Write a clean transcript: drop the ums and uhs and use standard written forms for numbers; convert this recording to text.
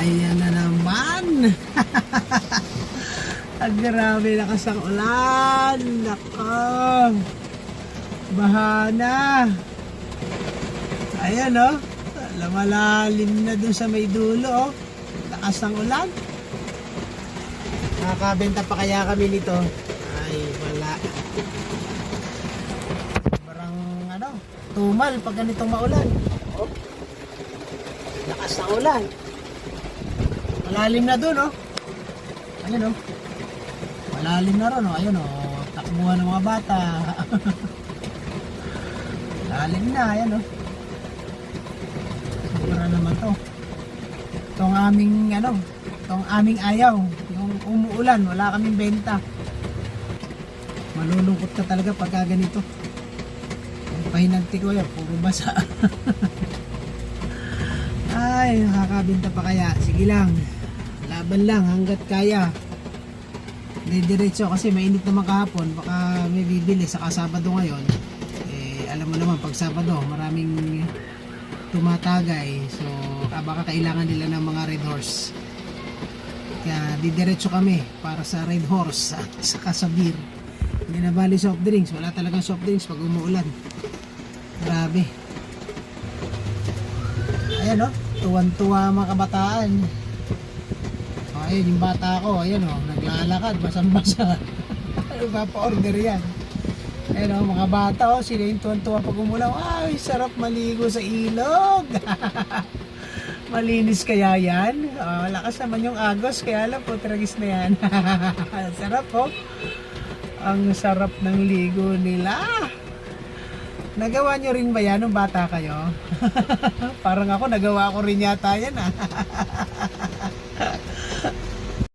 Ayan na naman. Ang grabe lakas ang ulan. Nako. Baha na. Ayan oh. Malalim na dun sa may dulo oh. Lakas ang ulan. Nakakabenta pa kaya kami nito? Ay wala. Parang ano, tumal pag ganitong maulan. Oh. Lakas ng ulan. Malalim na dun oh. Ayun oh. Malalim na ron oh. Ayun oh. Takbuhan ng mga bata. Malalim na. Ayan oh. Sobra naman to. Itong aming ano, itong aming ayaw. Yung umuulan, wala kaming benta. Malulungkot ka talaga pagka ganito. Ang pahinanti ko yan, puro basa. Ay, nakakabenta pa kaya. Sige lang. Laban lang hanggat kaya. Didiretso kasi mainit naman kahapon. Baka may bibili sa Sabado ngayon. Eh, alam mo naman, pag Sabado, maraming tumatagay. So, baka kailangan nila ng mga red horse. Kaya didiretso kami para sa red horse saka sa beer. Hindi na bali soft drinks. Wala talagang soft drinks pag umuulan. Grabe. Ayan o. Tuwan-tuwa mga kabataan. O, ayun yung bata ko. Ayan o. Naglalakad. Basang-basa. Papa-order yan. Ayan o. Mga bata o. Sila yung tuwan-tuwa pag umulan. Ay, sarap maligo sa ilog. Malinis kaya yan? Lakas naman yung agos. Kaya alam po, tragis na yan. Sarap po. Ang sarap ng ligo nila. Nagawa nyo rin ba yan nung bata kayo? Parang ako, nagawa ko rin yata yan.